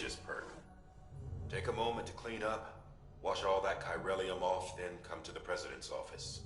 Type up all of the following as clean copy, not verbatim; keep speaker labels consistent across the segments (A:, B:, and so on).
A: bridges perk. Take a moment to clean up, wash all that chiralium off, then come to the president's office.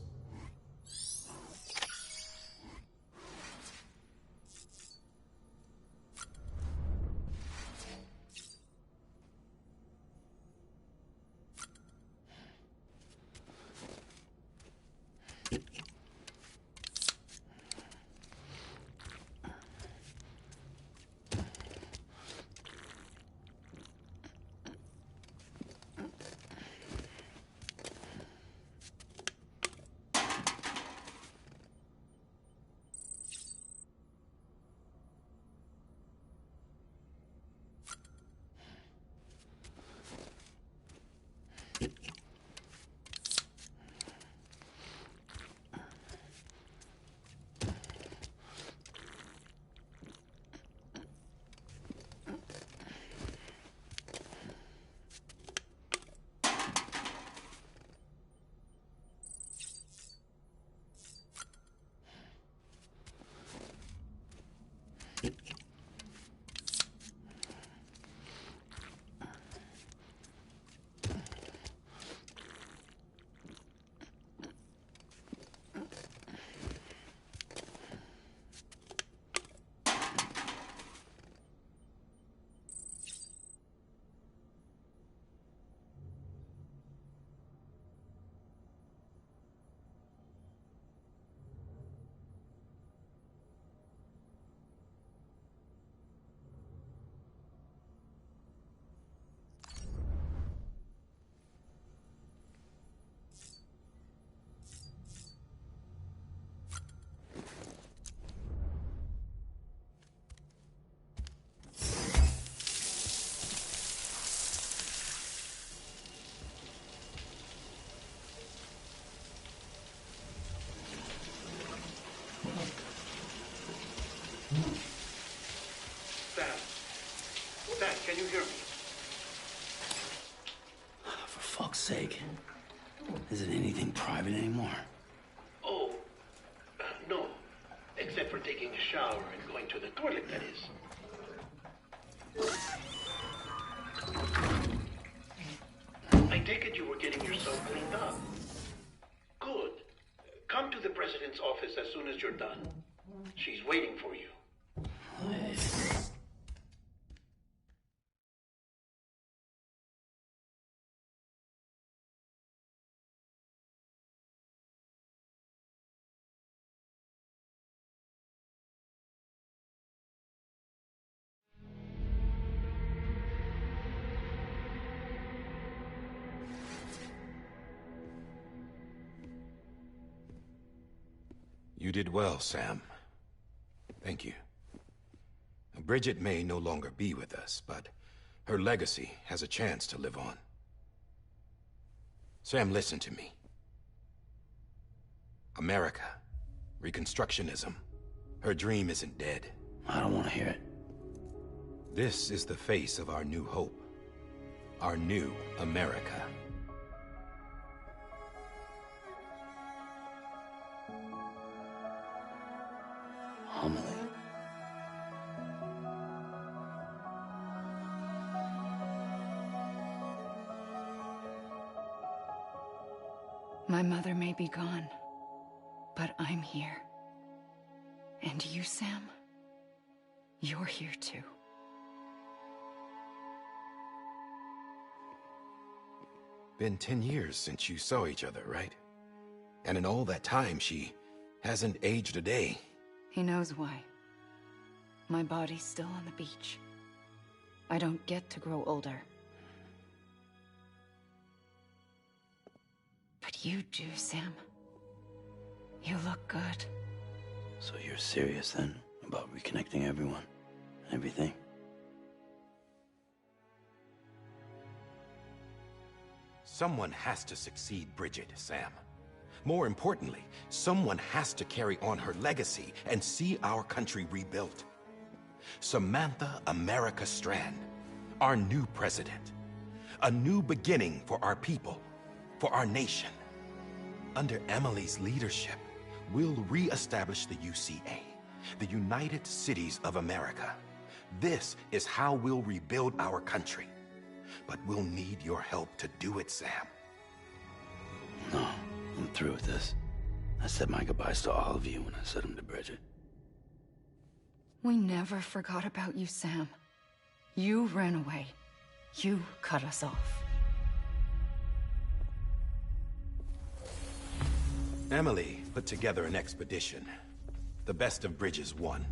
B: Dad, can you hear me?
C: For fuck's sake. Isn't anything private anymore?
B: Oh, no. Except for taking a shower and going to the toilet, that is. I take it you were getting yourself cleaned up. Good. Come to the president's office as soon as you're done. She's waiting for you.
A: You did well, Sam. Thank you. Bridget may no longer be with us, but her legacy has a chance to live on. Sam, listen to me. America, Reconstructionism, her dream isn't dead.
C: I don't want to hear it.
A: This is the face of our new hope. Our new America.
C: Homily.
D: My mother may be gone, but I'm here. And you, Sam, you're here too.
A: Been 10 years since you saw each other, right? And in all that time, she hasn't aged a day.
D: He knows why. My body's still on the beach. I don't get to grow older. But you do, Sam. You look good.
C: So you're serious then about reconnecting everyone and everything?
A: Someone has to succeed Bridget, Sam. More importantly, someone has to carry on her legacy and see our country rebuilt. Samantha America Strand, our new president. A new beginning for our people, for our nation. Under Emily's leadership, we'll re-establish the UCA, the United Cities of America. This is how we'll rebuild our country. But we'll need your help to do it, Sam.
C: No, I'm through with this. I said my goodbyes to all of you when I said them to Bridget.
D: We never forgot about you, Sam. You ran away. You cut us off.
A: Emily put together an expedition. The best of Bridges won.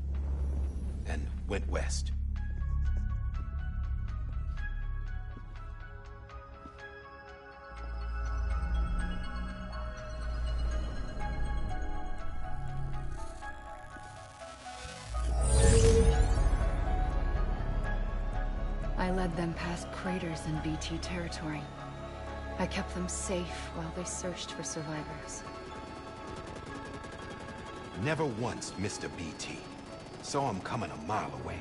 A: And went west.
D: I led them past craters in BT territory. I kept them safe while they searched for survivors.
A: Never once missed a BT. Saw him coming a mile away.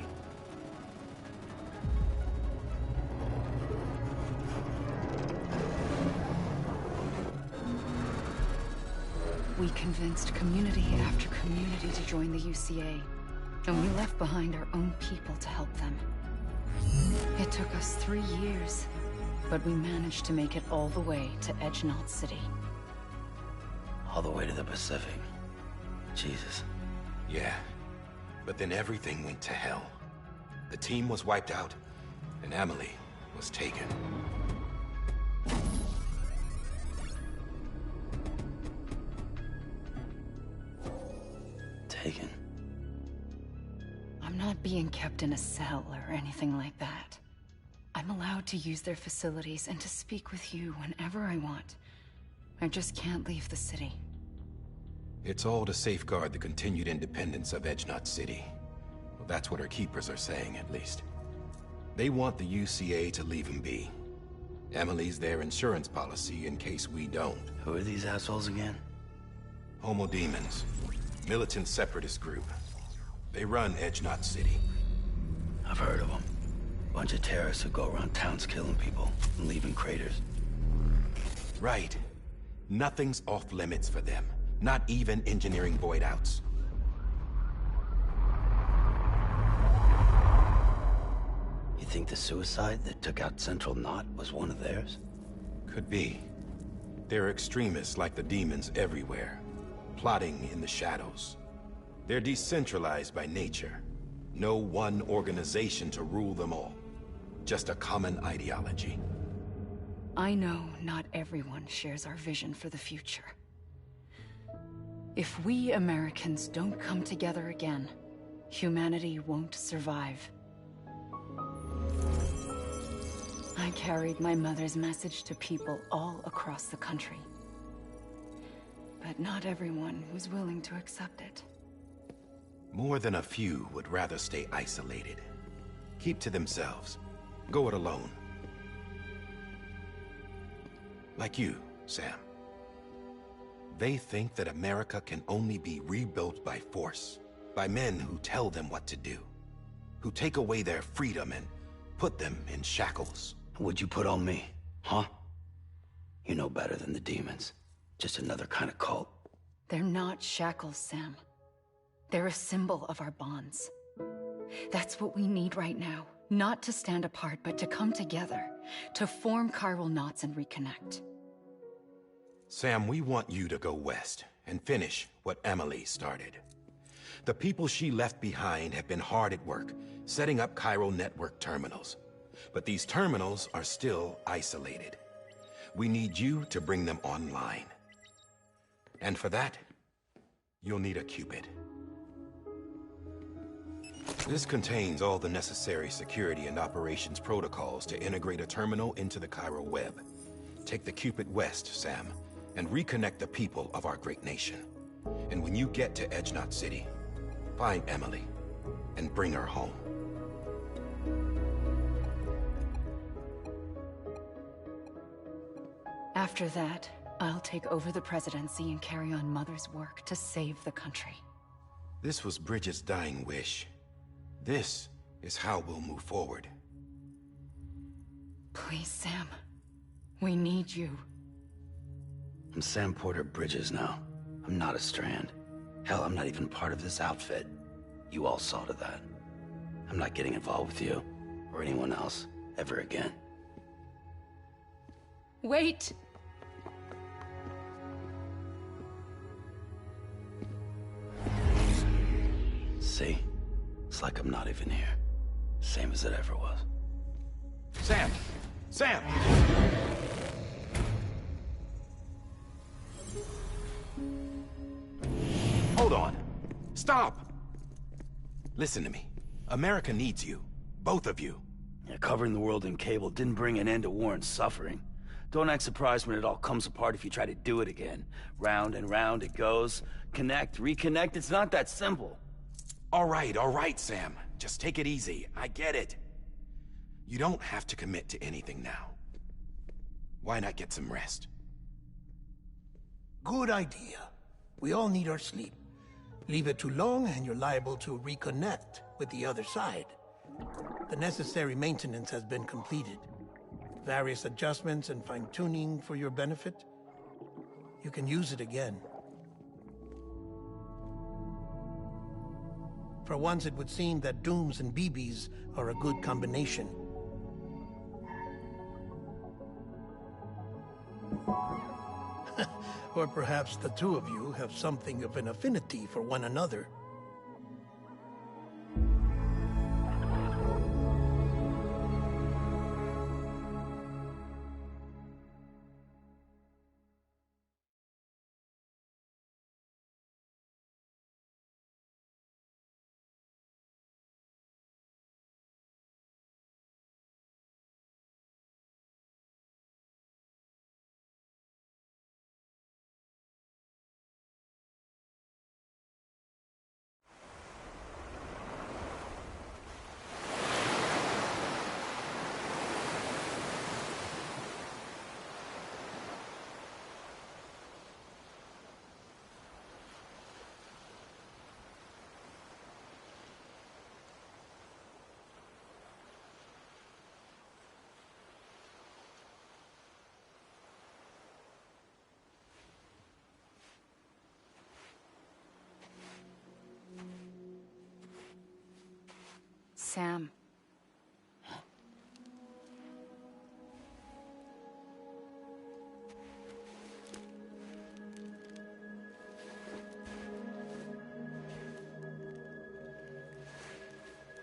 D: We convinced community after community to join the UCA, and we left behind our own people to help them. It took us 3 years, but we managed to make it all the way to Edgenot City.
C: All the way to the Pacific. Jesus.
A: Yeah, but then everything went to hell. The team was wiped out, and Emily was taken.
C: Taken?
D: I'm not being kept in a cell or anything like that. I'm allowed to use their facilities and to speak with you whenever I want. I just can't leave the city.
A: It's all to safeguard the continued independence of Edgenot City. Well, that's what our keepers are saying, at least. They want the UCA to leave him be. Emily's their insurance policy in case we don't.
C: Who are these assholes again?
A: Homo Demons. Militant separatist group. They run Edgenot City.
C: I've heard of them. Bunch of terrorists who go around towns killing people and leaving craters.
A: Right. Nothing's off limits for them. Not even engineering void outs.
C: You think the suicide that took out Central Knot was one of theirs?
A: Could be. There are extremists like the demons everywhere, plotting in the shadows. They're decentralized by nature. No one organization to rule them all. Just a common ideology.
D: I know not everyone shares our vision for the future. If we Americans don't come together again, humanity won't survive. I carried my mother's message to people all across the country. But not everyone was willing to accept it.
A: More than a few would rather stay isolated. Keep to themselves. Go it alone. Like you, Sam. They think that America can only be rebuilt by force, by men who tell them what to do, who take away their freedom and put them in shackles.
C: What'd you put on me, huh? You know better than the demons. Just another kind of cult.
D: They're not shackles, Sam. They're a symbol of our bonds. That's what we need right now. Not to stand apart, but to come together, to form chiral knots and reconnect.
A: Sam, we want you to go west and finish what Emily started. The people she left behind have been hard at work, setting up chiral network terminals. But these terminals are still isolated. We need you to bring them online. And for that, you'll need a Cupid. This contains all the necessary security and operations protocols to integrate a terminal into the chiral web. Take the Cupid west, Sam, and reconnect the people of our great nation. And when you get to Edgenot City, find Emily and bring her home.
D: After that, I'll take over the presidency and carry on Mother's work to save the country.
A: This was Bridget's dying wish. This is how we'll move forward.
D: Please, Sam. We need you.
C: I'm Sam Porter Bridges now. I'm not a Strand. Hell, I'm not even part of this outfit. You all saw to that. I'm not getting involved with you or anyone else ever again.
D: Wait!
C: See? It's like I'm not even here. Same as it ever was.
A: Sam! Sam! Hold on. Stop! Listen to me. America needs you. Both of you.
C: Yeah, covering the world in cable didn't bring an end to war and suffering. Don't act surprised when it all comes apart if you try to do it again. Round and round it goes. Connect, reconnect, it's not that simple.
A: All right, Sam. Just take it easy. I get it. You don't have to commit to anything now. Why not get some rest?
B: Good idea. We all need our sleep. Leave it too long and you're liable to reconnect with the other side. The necessary maintenance has been completed. Various adjustments and fine-tuning for your benefit. You can use it again. For once, it would seem that Dooms and BBs are a good combination. Or perhaps the two of you have something of an affinity for one another.
D: Sam.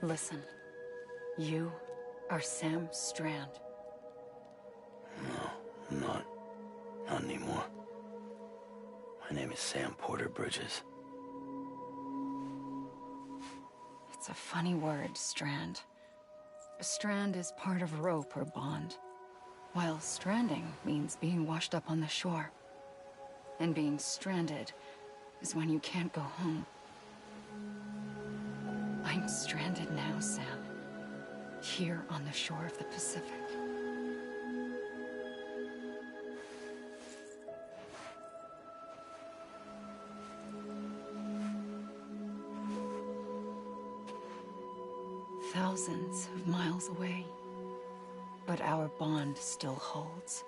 D: Listen. You are Sam Strand.
C: No, I'm not. Not anymore. My name is Sam Porter Bridges.
D: It's a funny word, Strand. A strand is part of rope or bond, while stranding means being washed up on the shore. And being stranded is when you can't go home. I'm stranded now, Sam. Here on the shore of the Pacific. Thousands of miles away, but our bond still holds.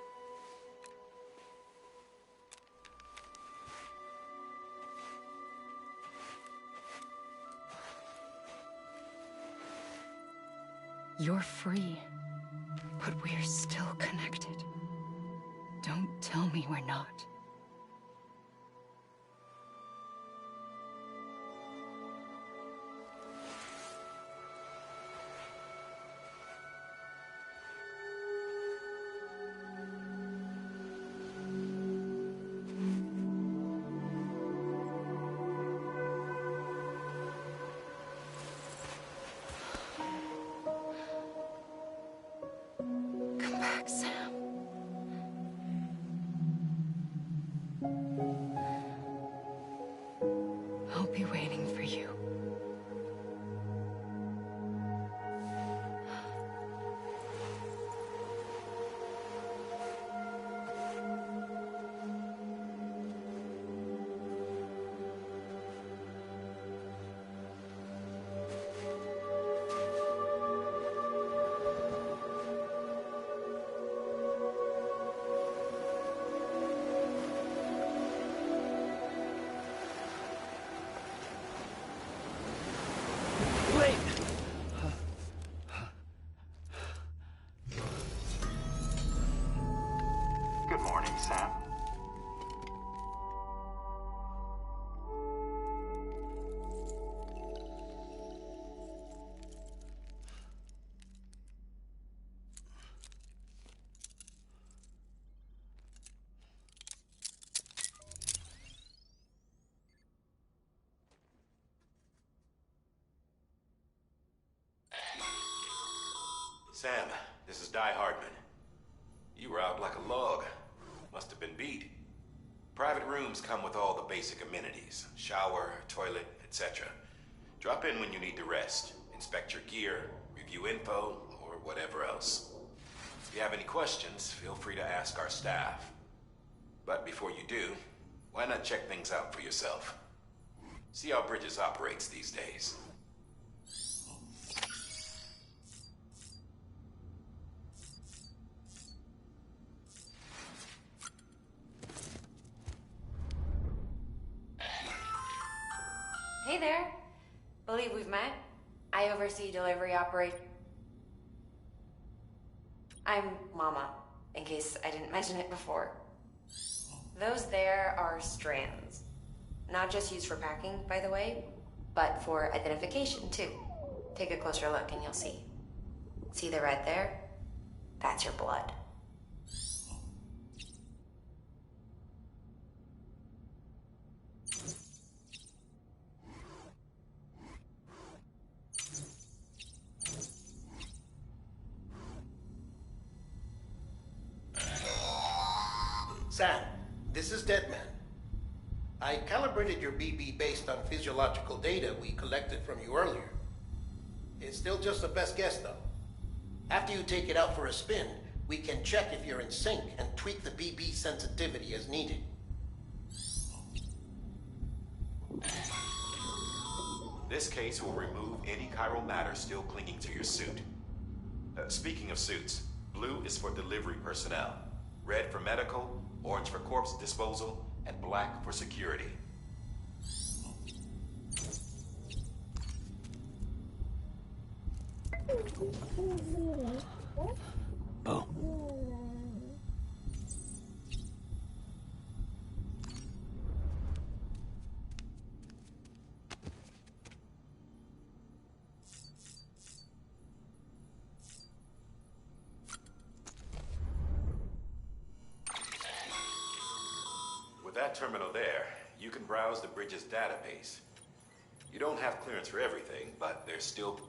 D: You're free, but we're still connected. Don't tell me we're not.
E: Sam.
A: Sam, this is Di Hardman. You were out like a log. Must have been beat. Private rooms come with all the basic amenities. Shower, toilet, etc. Drop in when you need to rest. Inspect your gear, review info, or whatever else. If you have any questions, feel free to ask our staff. But before you do, why not check things out for yourself? See how Bridges operates these days.
F: Hey there. Believe we've met. I oversee delivery operation. I'm Mama, in case I didn't mention it before. Those there are strands. Not just used for packing, by the way, but for identification, too. Take a closer look and you'll see. See the red there? That's your blood.
B: Sam, this is Deadman. I calibrated your BB based on physiological data we collected from you earlier. It's still just a best guess, though. After you take it out for a spin, we can check if you're in sync and tweak the BB sensitivity as needed.
A: This case will remove any chiral matter still clinging to your suit. Speaking of suits, blue is for delivery personnel, red for medical, orange for corpse disposal, and black for security.
C: Oh.
A: With that terminal there, you can browse the Bridges database. You don't have clearance for everything, but there's still...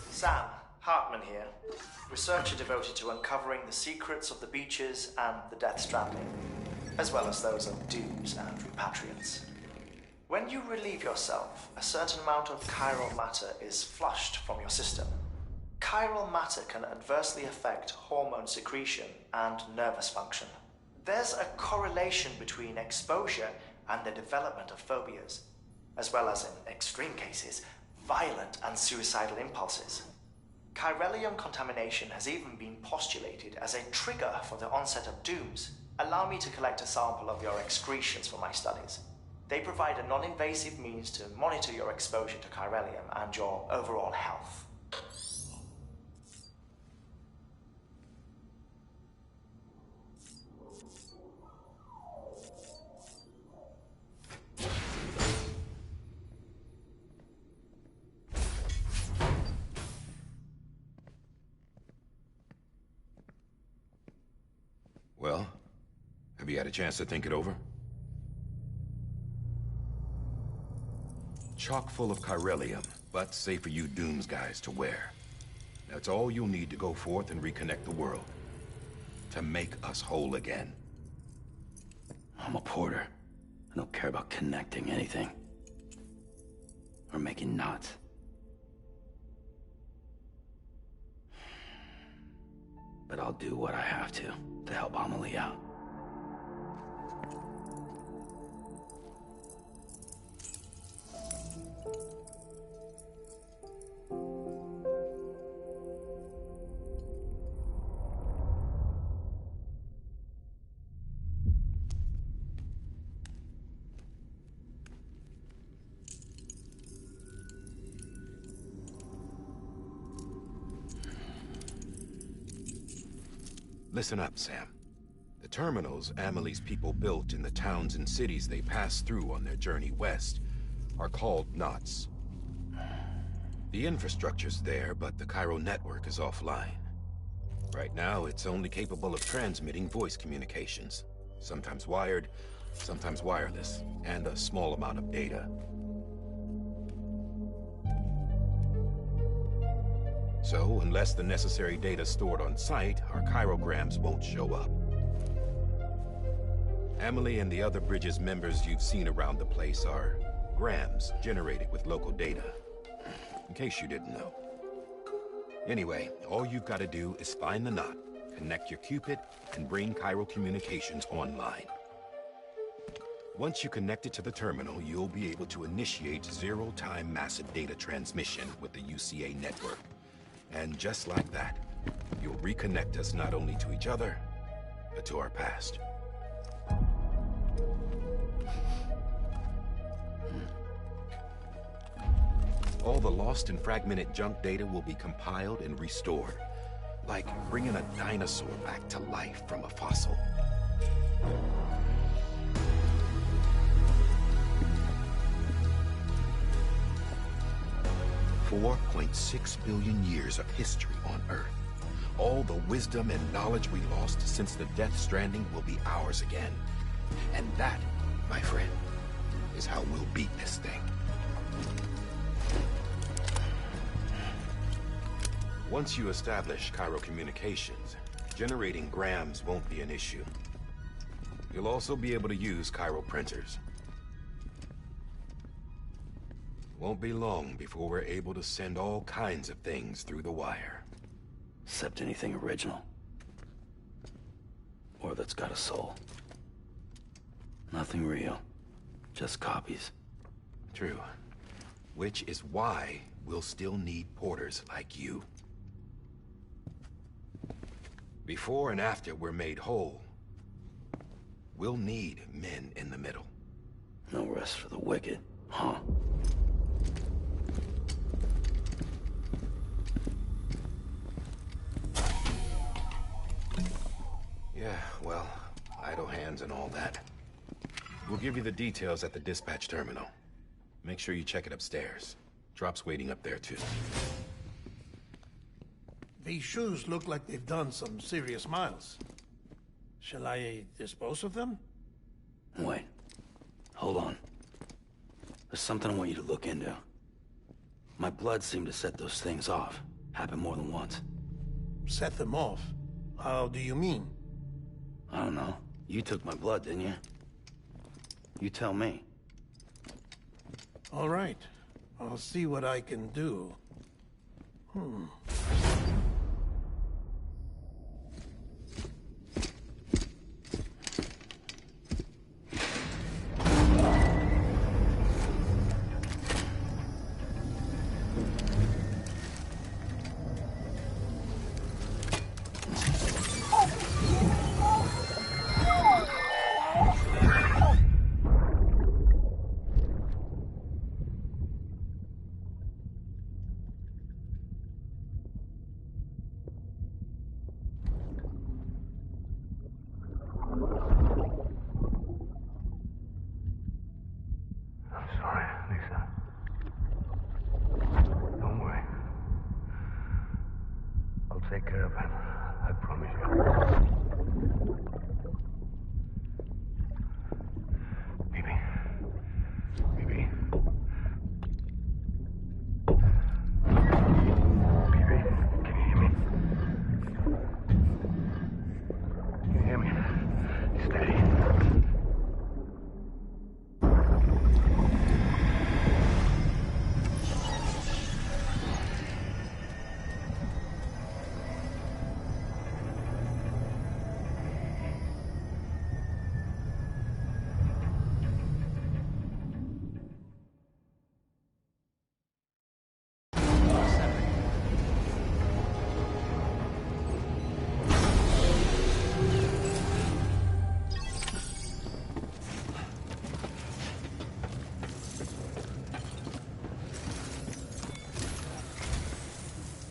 E: Sam, Hartman here, researcher devoted to uncovering the secrets of the beaches and the Death Stranding, as well as those of dooms and repatriants. When you relieve yourself, a certain amount of chiral matter is flushed from your system. Chiral matter can adversely affect hormone secretion and nervous function. There's a correlation between exposure and the development of phobias, as well as, in extreme cases, violent and suicidal impulses. Chiralium contamination has even been postulated as a trigger for the onset of dooms. Allow me to collect a sample of your excretions for my studies. They provide a non-invasive means to monitor your exposure to chiralium and your overall health.
A: Well, have you had a chance to think it over? Chock full of chiralium, but safe for you Dooms guys to wear. That's all you'll need to go forth and reconnect the world. To make us whole again.
C: I'm a porter. I don't care about connecting anything. Or making knots. But I'll do what I have to help Amelie out.
A: Listen up, Sam. The terminals Amelie's people built in the towns and cities they passed through on their journey west are called knots. The infrastructure's there, but the Cairo network is offline. Right now, it's only capable of transmitting voice communications. Sometimes wired, sometimes wireless, and a small amount of data. So, unless the necessary data's stored on site, our chirograms won't show up. Amelie and the other Bridges members you've seen around the place are grams generated with local data. In case you didn't know. Anyway, all you've got to do is find the knot, connect your Cupid, and bring Cairo communications online. Once you connect it to the terminal, you'll be able to initiate zero-time massive data transmission with the UCA network. And just like that, you'll reconnect us not only to each other, but to our past. All the lost and fragmented junk data will be compiled and restored, like bringing a dinosaur back to life from a fossil. $4.6 billion years of history on Earth. All the wisdom and knowledge we lost since the Death Stranding will be ours again. And that, my friend, is how we'll beat this thing. Once you establish Cairo communications, generating grams won't be an issue. You'll also be able to use Cairo printers. Won't be long before we're able to send all kinds of things through the wire.
C: Except anything original. Or that's got a soul. Nothing real. Just copies.
A: True. Which is why we'll still need porters like you. Before and after we're made whole, we'll need men in the middle.
C: No rest for the wicked, huh?
A: Yeah, well, idle hands and all that. We'll give you the details at the dispatch terminal. Make sure you check it upstairs. Drop's waiting up there, too.
B: These shoes look like they've done some serious miles. Shall I dispose of them?
C: Wait. Hold on. There's something I want you to look into. My blood seemed to set those things off. Happened more than once.
B: Set them off? How do you mean?
C: I don't know. You took my blood, didn't you? You tell me.
B: All right. I'll see what I can do.
G: Take care of him. I promise you. Baby. Baby. Baby, can you hear me?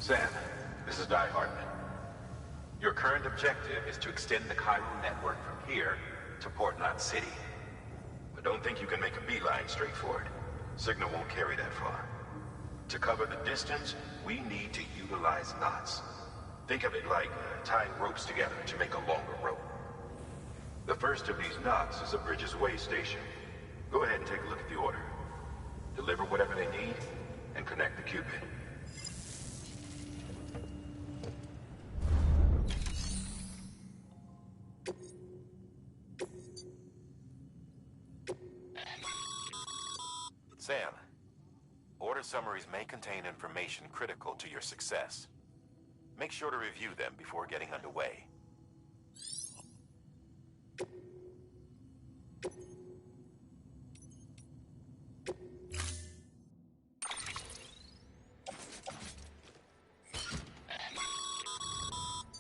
A: Sam, this is Di Hartman. Your current objective is to extend the Cairo network from here to Port Knot City. But don't think you can make a beeline straight for it. Signal won't carry that far. To cover the distance, we need to utilize knots. Think of it like tying ropes together to make a longer rope. The first of these knots is a Bridges Way station. Go ahead and take a look at the order. Deliver whatever they need, and connect the Cupid. Sam, order summaries may contain information critical to your success. Make sure to review them before getting underway.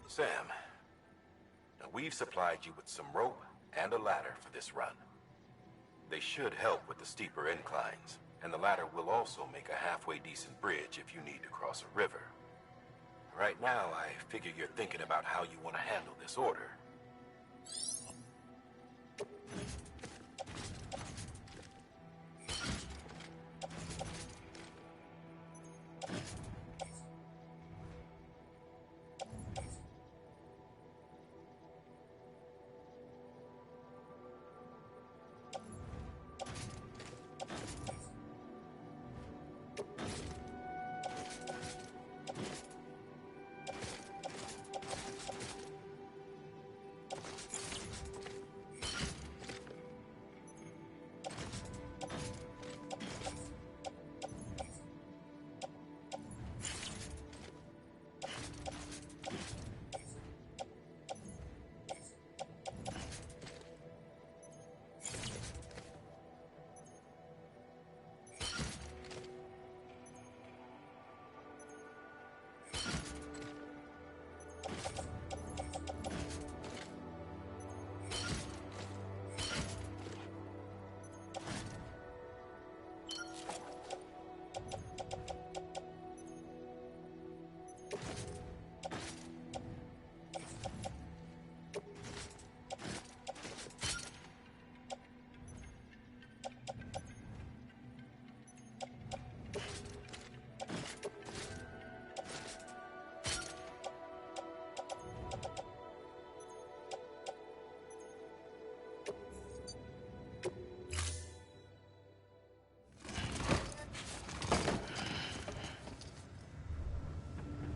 A: Sam, now we've supplied you with some rope and a ladder for this run. They should help with the steeper inclines, and the ladder will also make a halfway decent bridge if you need to cross a river. Right now, I figure you're thinking about how you want to handle this order.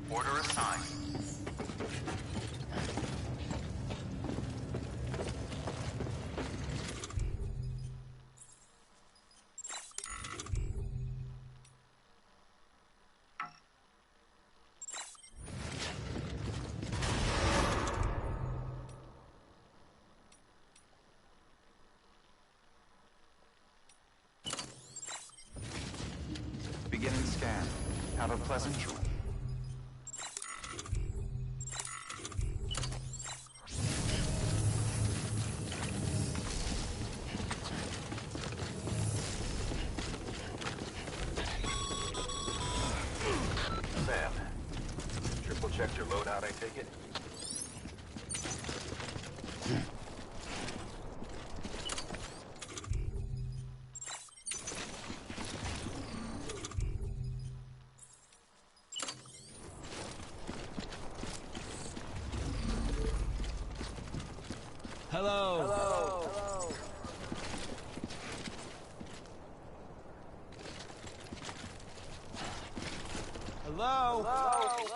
A: Order assigned.
H: Beginning scan. Have a pleasant journey.
A: Sam, triple checked your loadout, I take it?
C: Hello. Hello. Hello. Hello.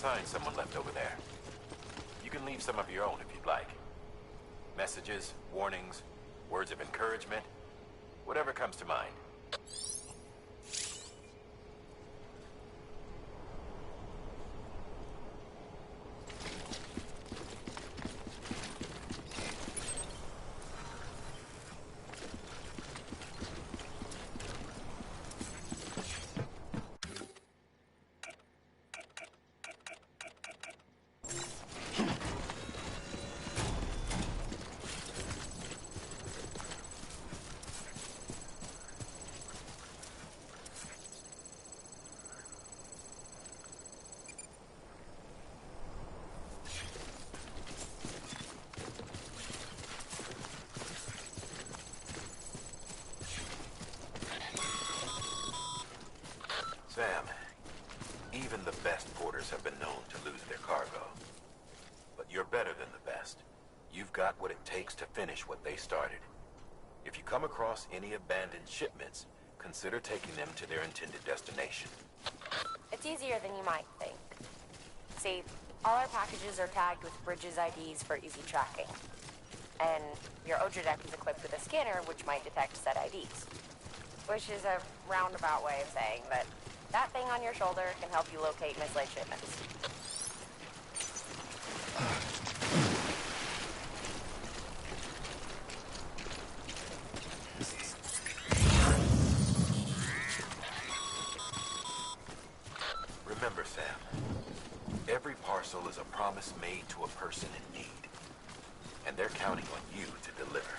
A: signs someone left over there. You can leave some of your own if you'd like. Messages, warnings, words of encouragement, whatever comes to mind. Sam, even the best porters have been known to lose their cargo. But you're better than the best. You've got what it takes to finish what they started. If you come across any abandoned shipments, consider taking them to their intended destination.
F: It's easier than you might think. See, all our packages are tagged with Bridges IDs for easy tracking. And your Odra deck is equipped with a scanner which might detect said IDs. Which is a roundabout way of saying that that thing on your shoulder can help you locate mislaid shipments.
A: Remember, Sam, every parcel is a promise made to a person in need. And they're counting on you to deliver.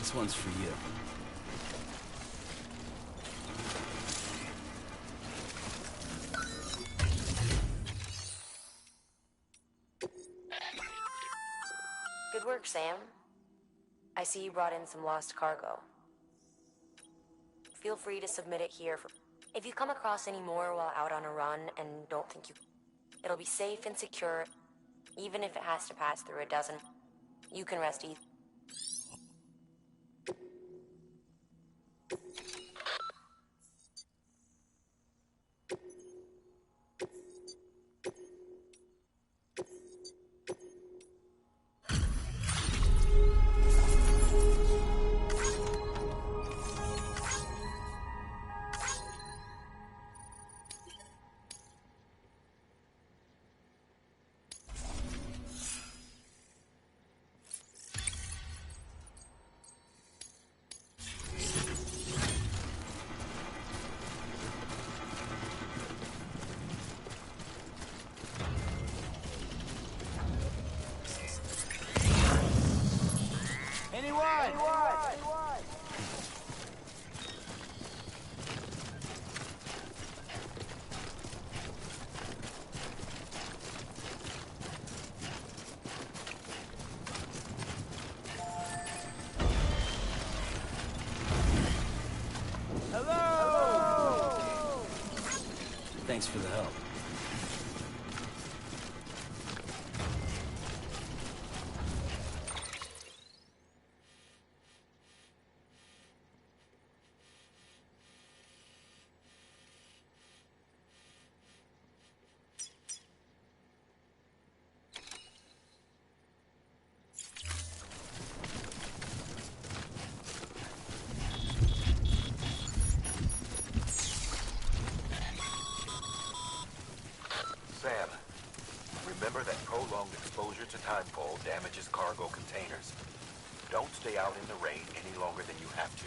C: This one's for you.
F: Good work, Sam. I see you brought in some lost cargo. Feel free to submit it here. If you come across any more while out on a run and don't think you... It'll be safe and secure, even if it has to pass through a dozen. You can rest easy.
C: Thanks for the help.
A: hundreds of timefall damages cargo containers. Don't stay out in the rain any longer than you have to.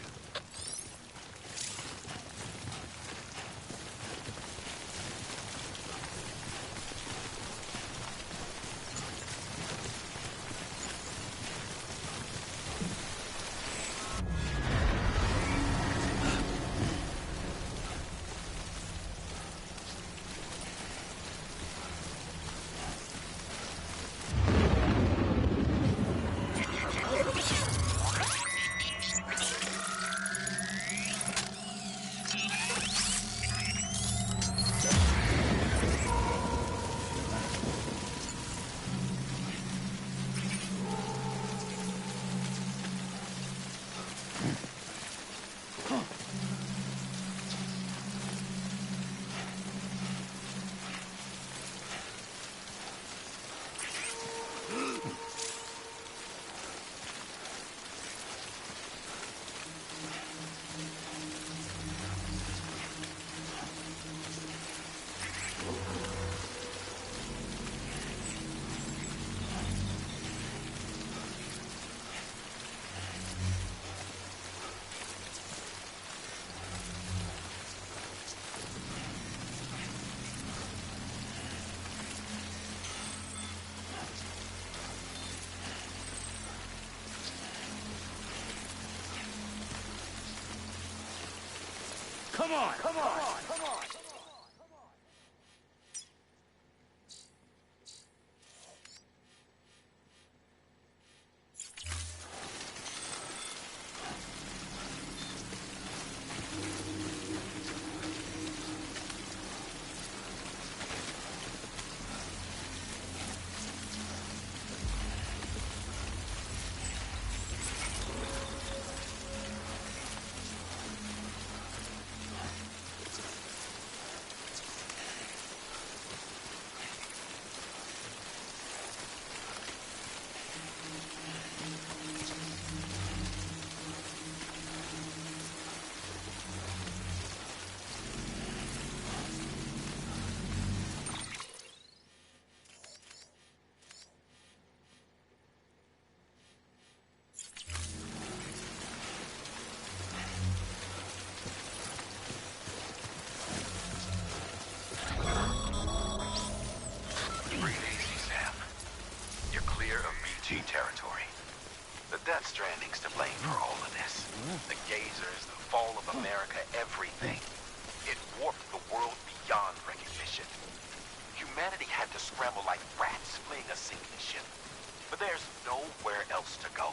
C: Come on, come on, come on!
A: Territory. The Death Stranding's to blame for all of this. The gazers, the fall of America, everything. It warped the world beyond recognition. Humanity had to scramble like rats fleeing a sinking ship. But there's nowhere else to go.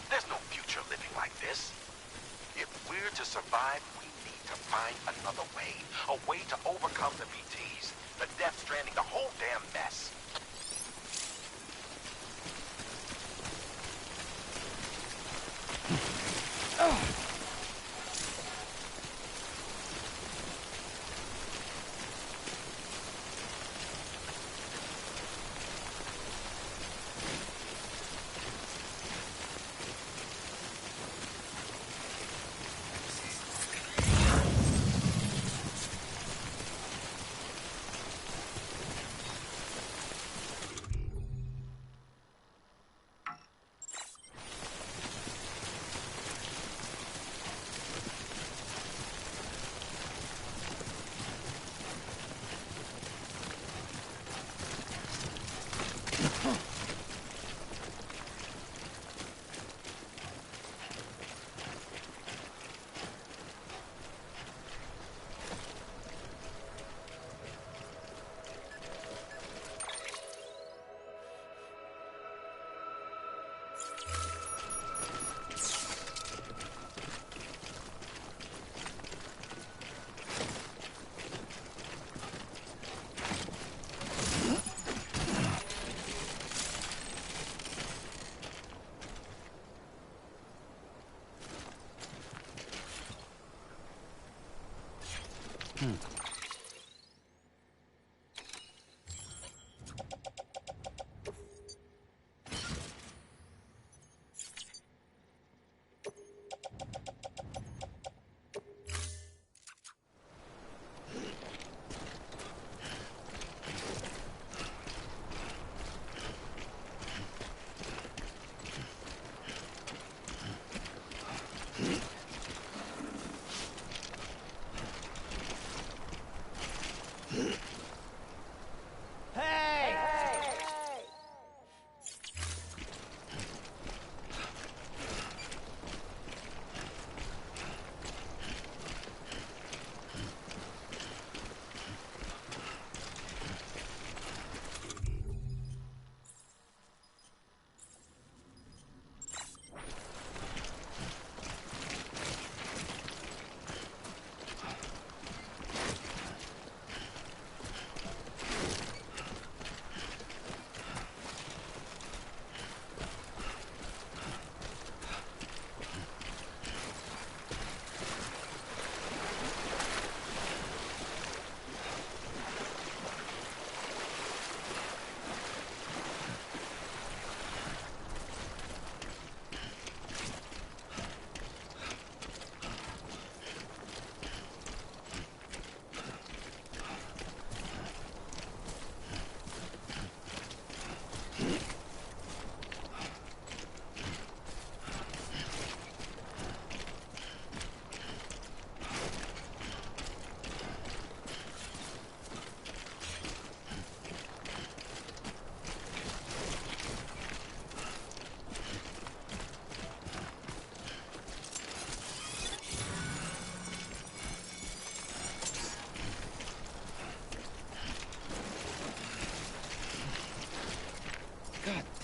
A: There's no future living like this. If we're to survive, we need to find another way. A way to overcome the BTs, the Death Stranding, the whole damn mess.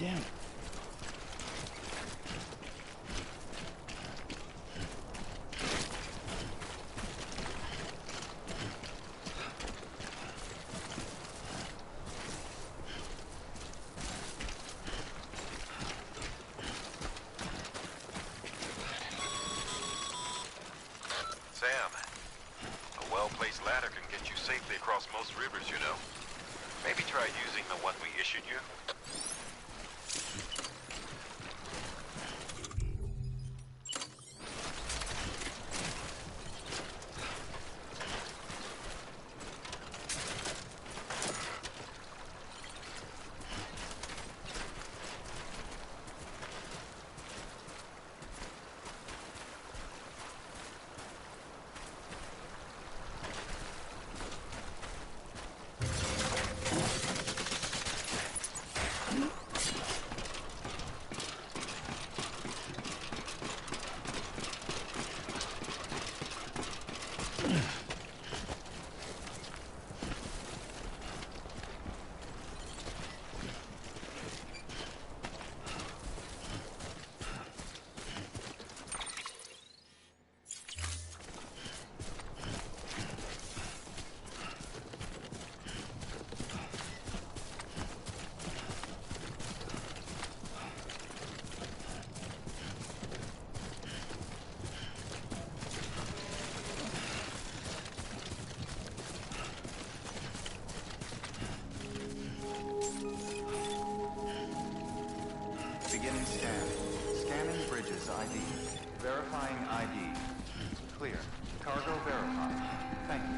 C: Damn it.
I: Sam, a well-placed ladder can get you safely across most rivers, you know. Maybe try using the one we issued you.
H: Beginning scan. Scanning bridges ID. Verifying ID. Clear. Cargo verified. Thank you.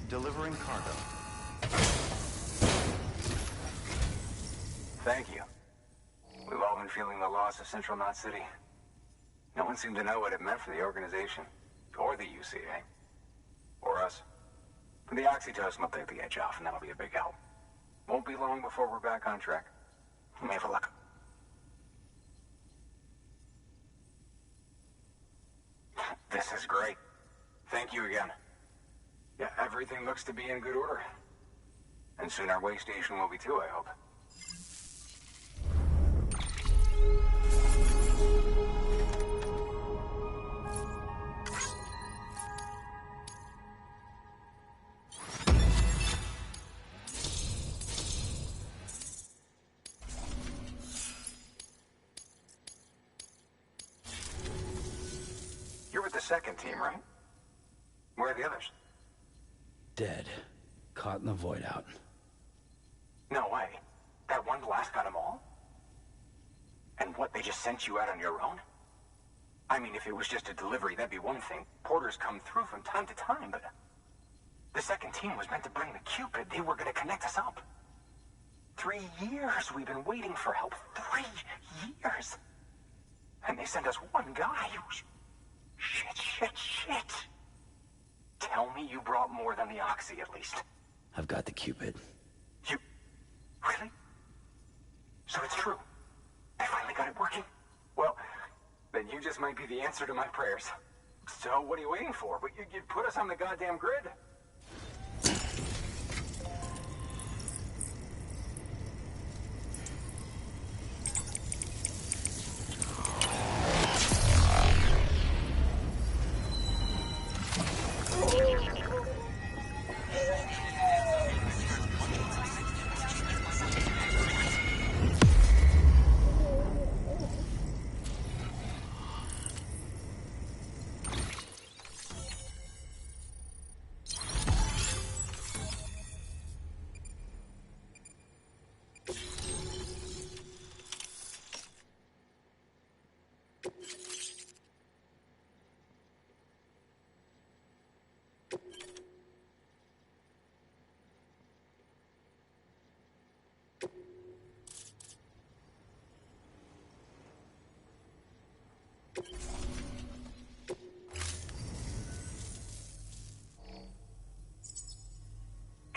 H: Delivering cargo.
J: Thank you. We've all been feeling the loss of Central Knot City. No one seemed to know what it meant for the organization, or the UCA, or us. The oxytocin will take the edge off, and that'll be a big help. Won't be long before we're back on track. You may have a look. This is great. Thank you again. Yeah, everything looks to be in good order. And soon our way station will be too, I hope. You're with the second team, right? Where are the others?
C: Dead. Caught in the void out.
J: No way. That one blast got them all? And what, they just sent you out on your own? I mean, if it was just a delivery, that'd be one thing. Porters come through from time to time, but... The second team was meant to bring the Cupid. They were gonna connect us up. 3 years we've been waiting for help. 3 years! And they sent us one guy. Shit. Tell me you brought more than the Oxy, at least.
C: I've got the Cupid.
J: You... Really? So it's true. They finally got it working? Well, then you just might be the answer to my prayers. So what are you waiting for? But you'd put us on the goddamn grid.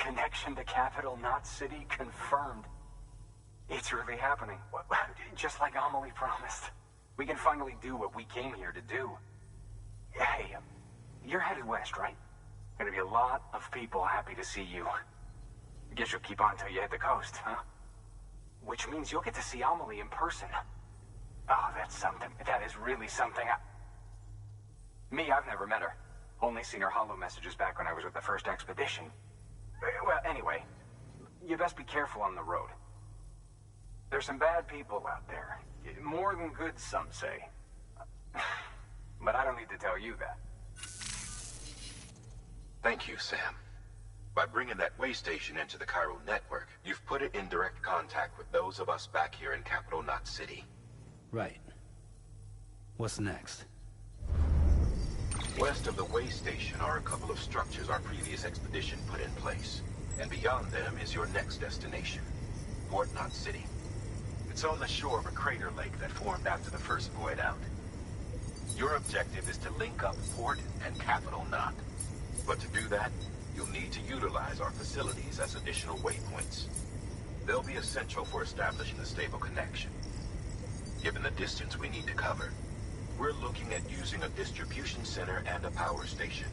J: Connection to Capital Knot City confirmed. It's really happening. Just like Amelie promised. We can finally do what we came here to do. Hey, you're headed west, right? Gonna be a lot of people happy to see you. I guess you'll keep on till you hit the coast, huh? Which means you'll get to see Amelie in person. Oh, that's something. That is really something. Me, I've never met her. Only seen her holo messages back when I was with the first expedition. Well, anyway, you best be careful on the road. There's some bad people out there. More than good, some say. But I don't need to tell you that.
A: Thank you, Sam. By bringing that way station into the Cairo network, you've put it in direct contact with those of us back here in Capital Knot City.
C: Right. What's next?
A: West of the way station are a couple of structures our previous expedition put in place. And beyond them is your next destination, Port Knot City. It's on the shore of a crater lake that formed after the first void out. Your objective is to link up Port and Capital Knot. But to do that, you'll need to utilize our facilities as additional waypoints. They'll be essential for establishing a stable connection. Given the distance we need to cover, we're looking at using a distribution center and a power station,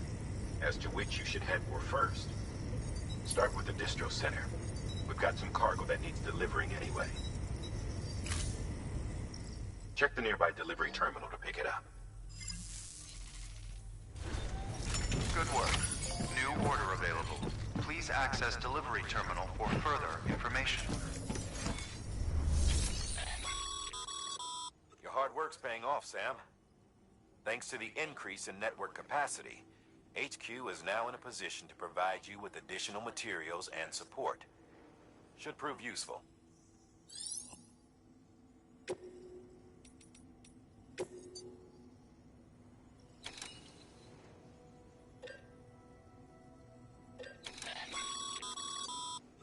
A: as to which you should head for first. Start with the distro center. We've got some cargo that needs delivering anyway. Check the nearby delivery terminal to pick it up.
H: Good work. New order available. Please access delivery terminal for further information.
I: Your hard work's paying off, Sam. Thanks to the increase in network capacity, HQ is now in a position to provide you with additional materials and support. Should prove useful.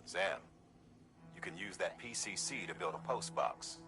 I: Sam, you can use that PCC to build a post box.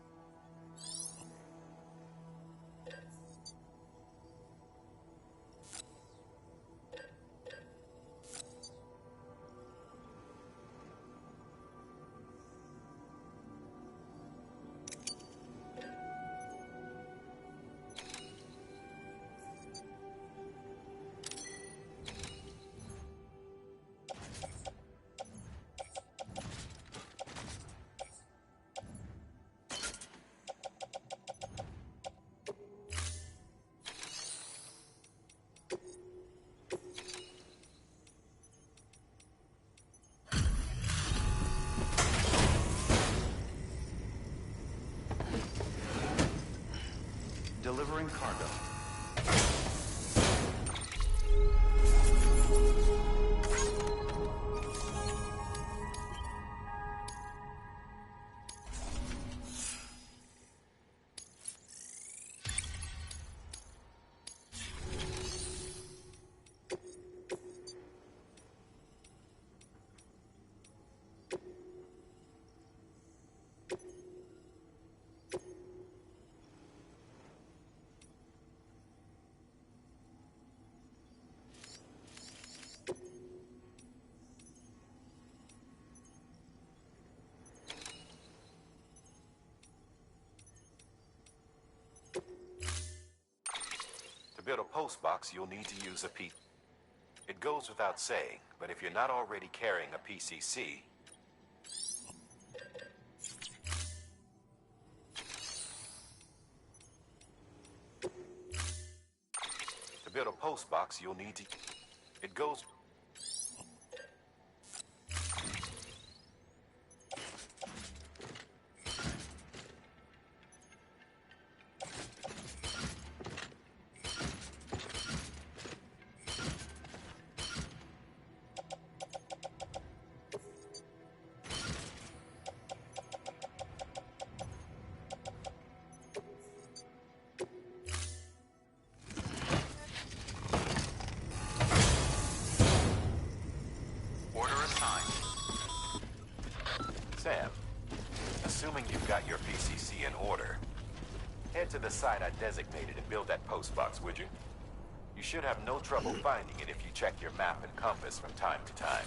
H: Delivering cargo.
I: To build a post box, you'll need to use a P. It goes without saying, but if you're not already carrying a PCC, to build a post box, you'll need to. It goes. Sam, assuming you've got your PCC in order, head to the site I designated and build that post box, would you? You should have no trouble finding it if you check your map and compass from time to time.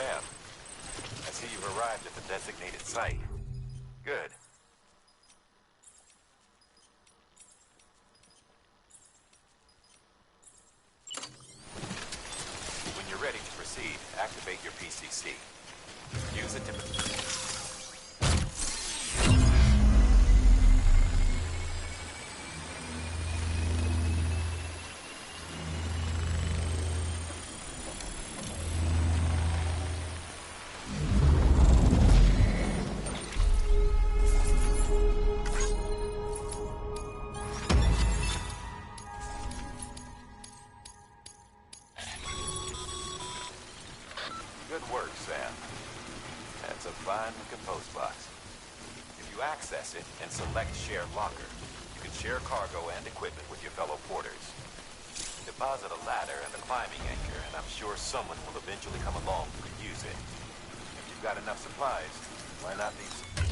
I: Sam, I see you've arrived at the designated site. Good. When you're ready to proceed, activate your PCC. Use it to... Good work, Sam. That's a fine-looking postbox. If you access it and select Share Locker, you can share cargo and equipment with your fellow porters. Deposit a ladder and a climbing anchor, and I'm sure someone will eventually come along who could use it. If you've got enough supplies, why not leave some...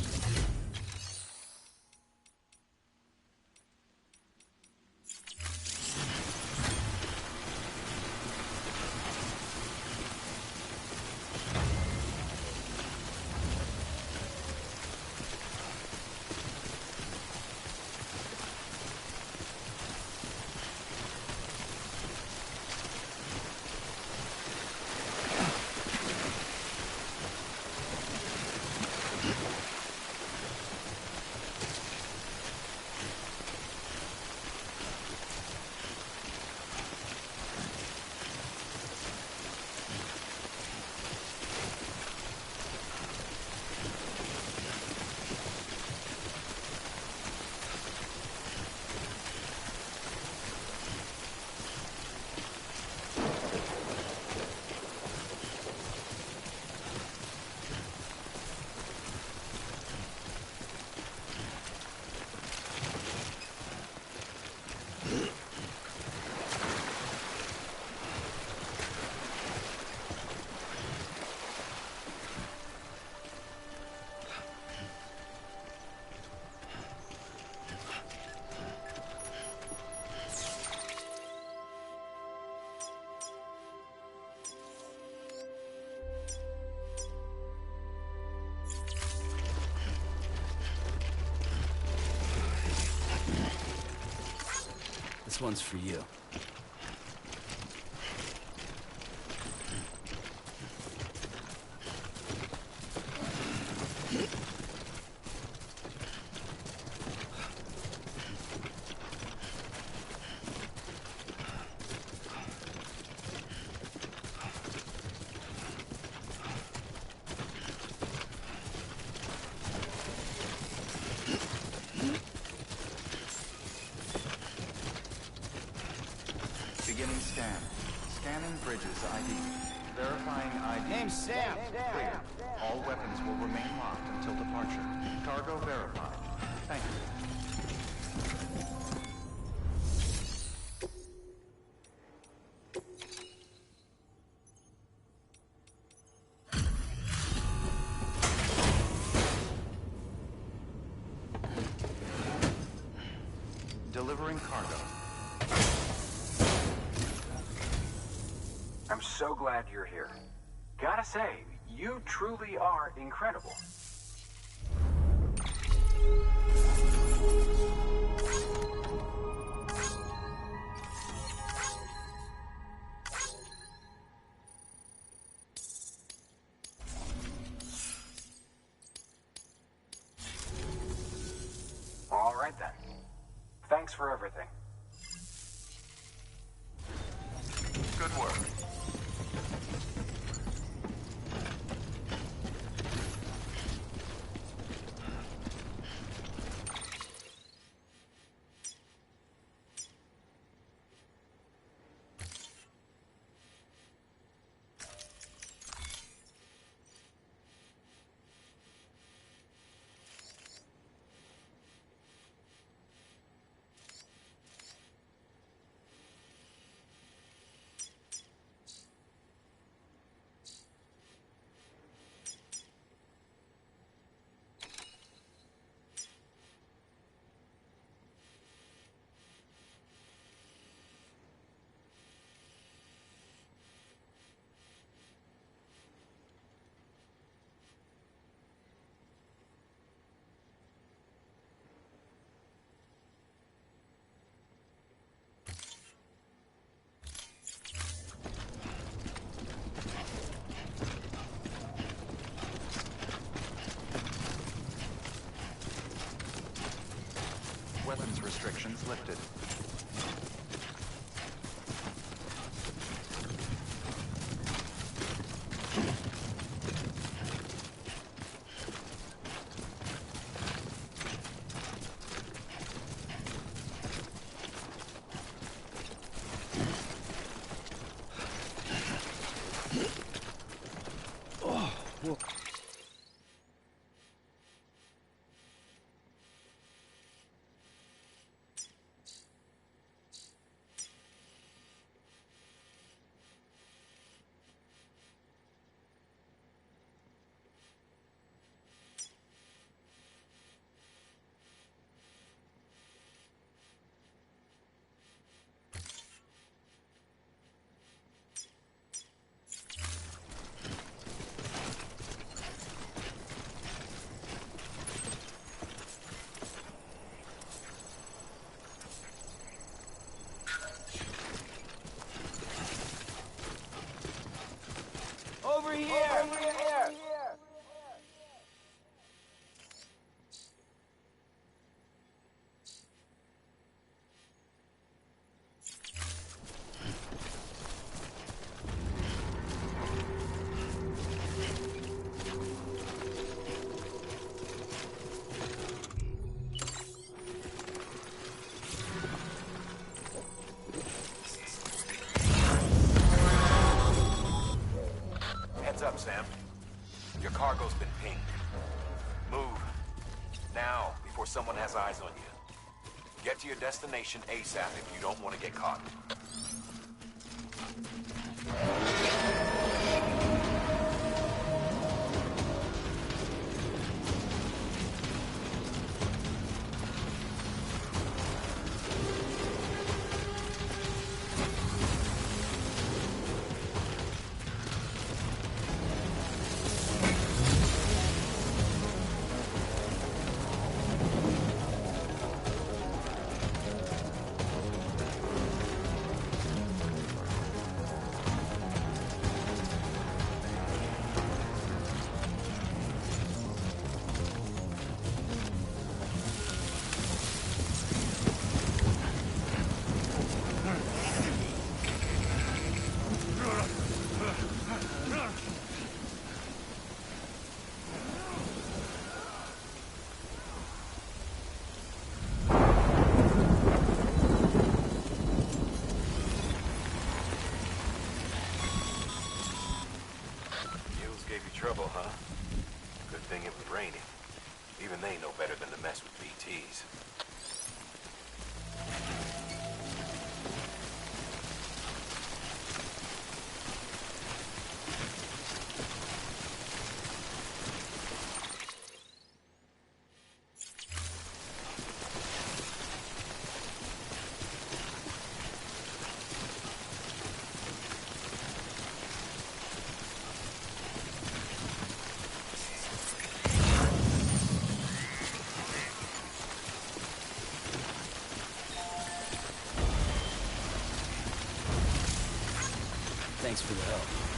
C: This one's for you.
H: Beginning scan. Scanning bridges ID. Verifying ID.
C: Name's Sam.
H: Clear. All weapons will remain locked until departure. Cargo verified. Thank you. Delivering cargo.
J: I'm so glad you're here. Gotta say, you truly are incredible. All right then. Thanks for everything.
H: Good work. Weapons restrictions lifted.
C: Over here! Over here!
I: Heads up, Sam. Your cargo's been pinged. Move. Now, before someone has eyes on you. Get to your destination ASAP if you don't want to get caught.
C: Thanks for the help.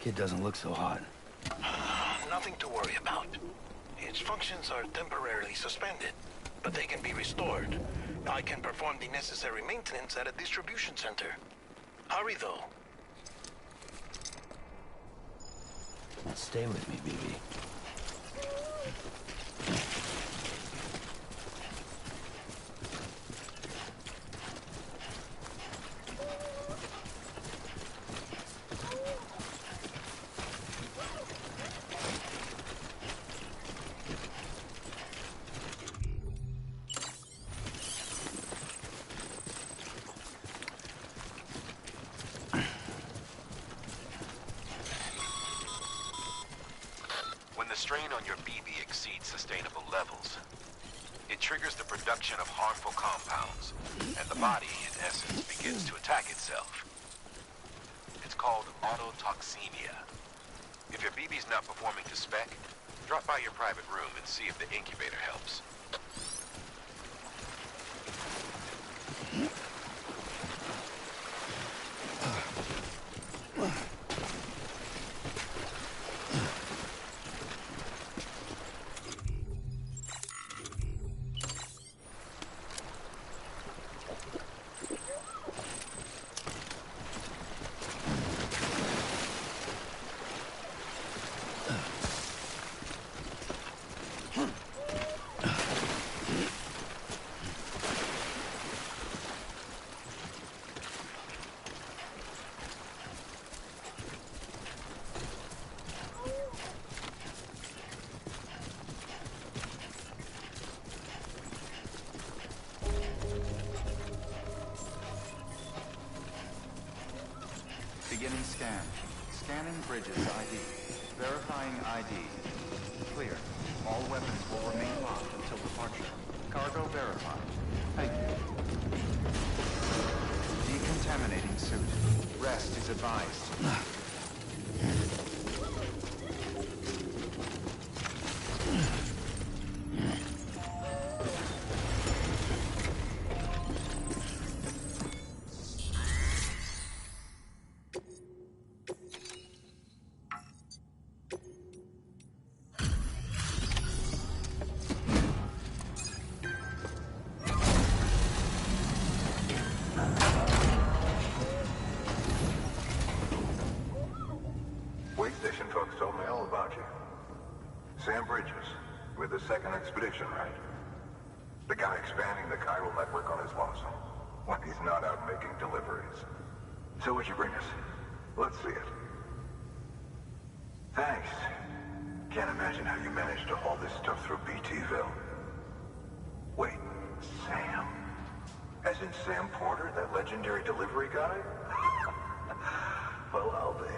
C: Kid doesn't look so hot.
B: Nothing to worry about. Its functions are temporarily suspended, but they can be restored. I can perform the necessary maintenance at a distribution center. Hurry, though.
C: Now stay with me, BB.
I: The strain on your BB exceeds sustainable levels. It triggers the production of harmful compounds, and the body, in essence, begins to attack itself. It's called autotoxemia. If your BB's not performing to spec, drop by your private room and see if the incubator helps.
H: Beginning scan. Scanning bridges ID. Verifying ID. Clear. All weapons will remain locked until departure. Cargo verified. Thank you. Decontaminating suit. Rest is advised.
K: Sam Bridges, with the second expedition, right? The guy expanding the chiral network on his lonesome, when he's not out making deliveries. So what'd you bring us? Let's see it. Thanks. Can't imagine how you managed to haul this stuff through BTville. Wait, Sam? As in Sam Porter, that legendary delivery guy? Well, I'll be.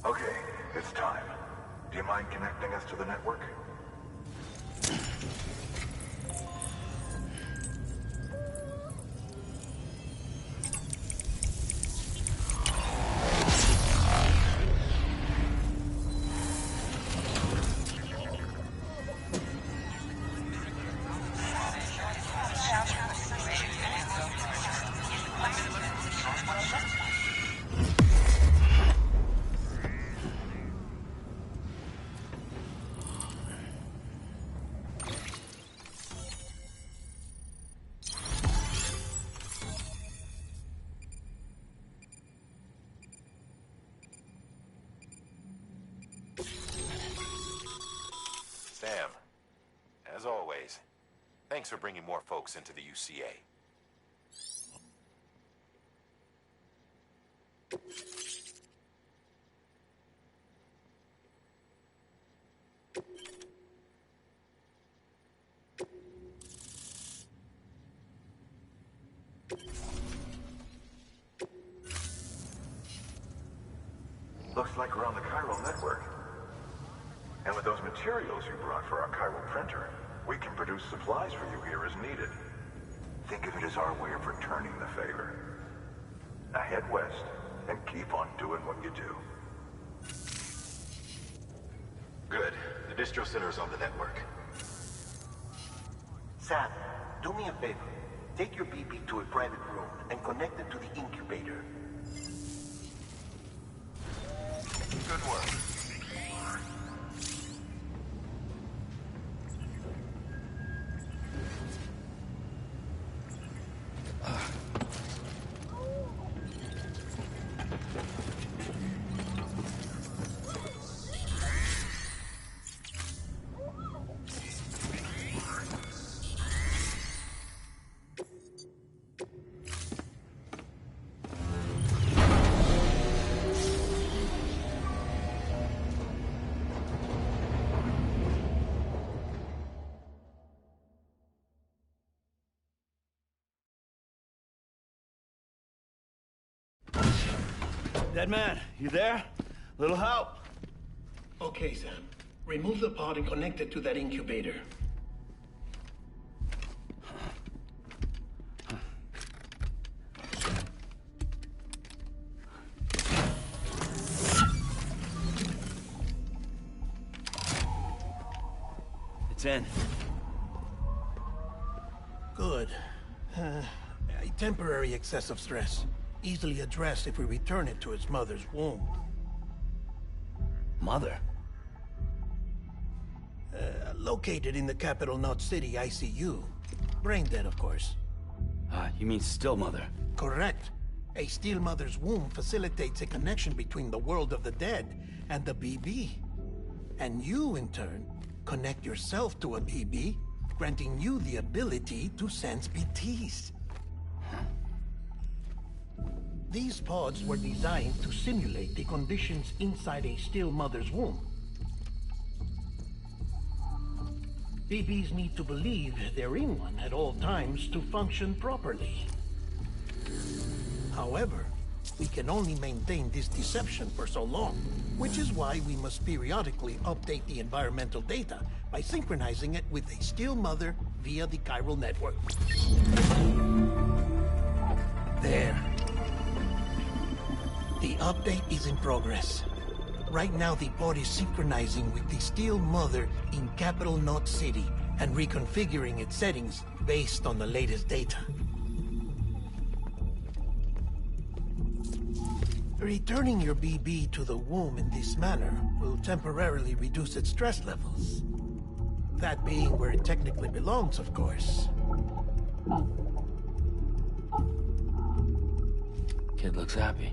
K: Okay, it's time. Do you mind connecting us to the network?
I: Thanks for bringing more folks into the UCA.
K: Looks like we're on the chiral network. And with those materials you brought for our chiral printer, we can produce supplies for you here as needed. Think of it as our way of returning the favor. Now head west and keep on doing what you do.
A: Good. The distro center's on the network.
B: Sam, do me a favor. Take your BB to a private room and connect it to the incubator.
K: Good work.
C: Dead man, you there? Little help?
B: Okay, Sam. Remove the pod and connect it to that incubator.
C: It's in.
B: Good. A temporary excess of stress. Easily addressed if we return it to its mother's womb.
C: Mother?
B: Located in the capital Knot City ICU. Brain dead, of course.
C: You mean still mother?
B: Correct. A still mother's womb facilitates a connection between the world of the dead and the BB. And you, in turn, connect yourself to a BB, granting you the ability to sense BTs. These pods were designed to simulate the conditions inside a still mother's womb. BBs need to believe they're in one at all times to function properly. However, we can only maintain this deception for so long, which is why we must periodically update the environmental data by synchronizing it with a still mother via the chiral network. There. The update is in progress. Right now, the pod is synchronizing with the Steel Mother in Capital Knot City and reconfiguring its settings based on the latest data. Returning your BB to the womb in this manner will temporarily reduce its stress levels. That being where it technically belongs, of course.
C: Kid looks happy.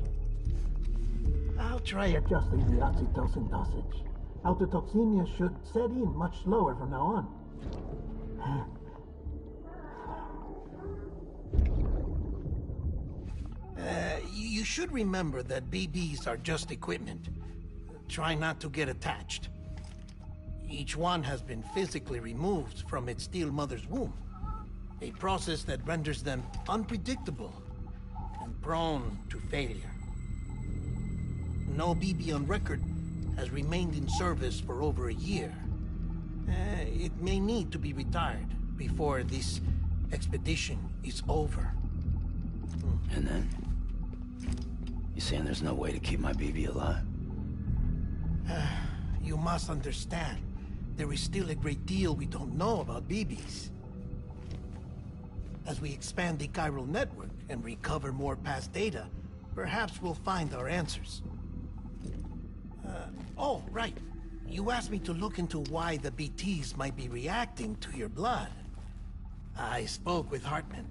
B: I'll try adjusting the oxytocin dosage. Autotoxemia should set in much slower from now on. You should remember that BBs are just equipment. Try not to get attached. Each one has been physically removed from its steel mother's womb. A process that renders them unpredictable and prone to failure. No BB on record has remained in service for over a year. It may need to be retired before this expedition is over.
C: And then? You saying there's no way to keep my BB alive?
B: You must understand, there is still a great deal we don't know about BBs. As we expand the chiral network and recover more past data, perhaps we'll find our answers. Oh, right. You asked me to look into why the BTs might be reacting to your blood. I spoke with Hartman.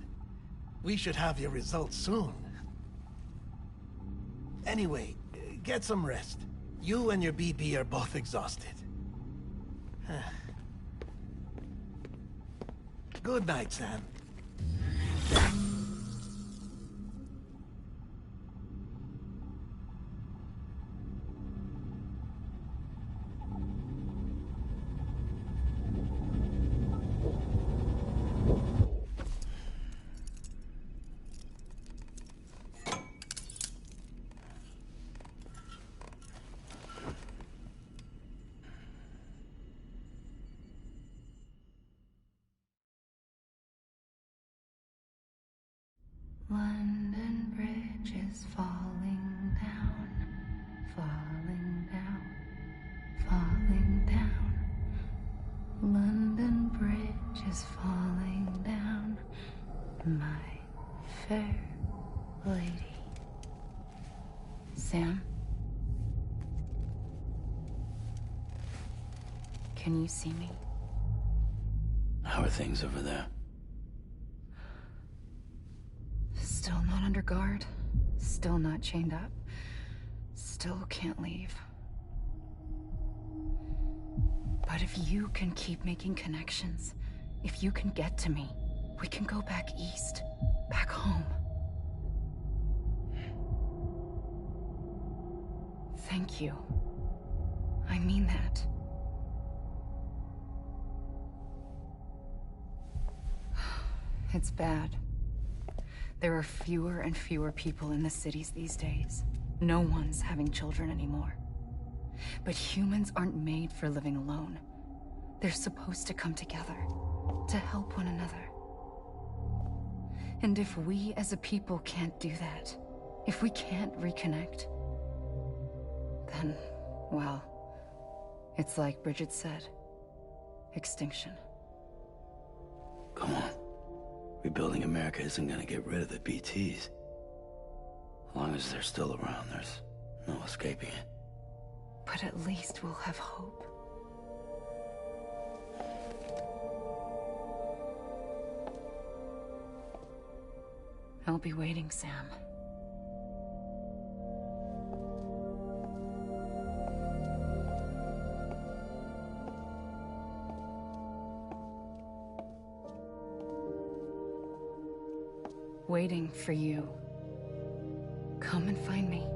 B: We should have your results soon. Anyway, get some rest. You and your BB are both exhausted. Good night, Sam.
D: London Bridge is falling down, falling down, falling down. London Bridge is falling down, my fair lady. Sam? Can you see me?
C: How are things over there?
D: Still not under guard, still not chained up, still can't leave. But if you can keep making connections, if you can get to me, we can go back east, back home. Thank you. I mean that. It's bad. There are fewer and fewer people in the cities these days. No one's having children anymore. But humans aren't made for living alone. They're supposed to come together, to help one another. And if we as a people can't do that, if we can't reconnect, then, well, it's like Bridget said, extinction.
C: Come on. Rebuilding America isn't gonna get rid of the BTs. As long as they're still around, there's no escaping it.
D: But at least we'll have hope. I'll be waiting, Sam. Waiting for you. Come and find me.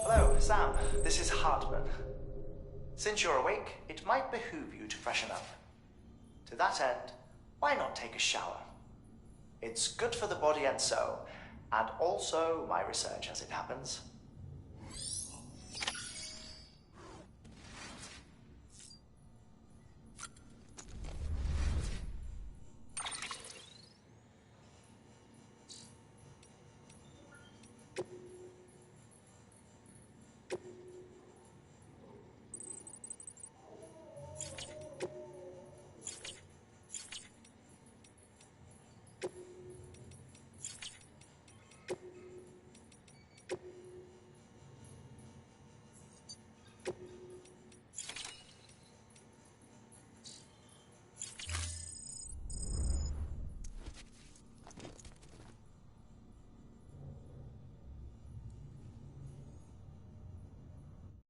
E: Hello, Sam. This is Hartman. Since you're awake, it might behoove you to freshen up. To that end, why not take a shower? It's good for the body and soul, and also my research as it happens.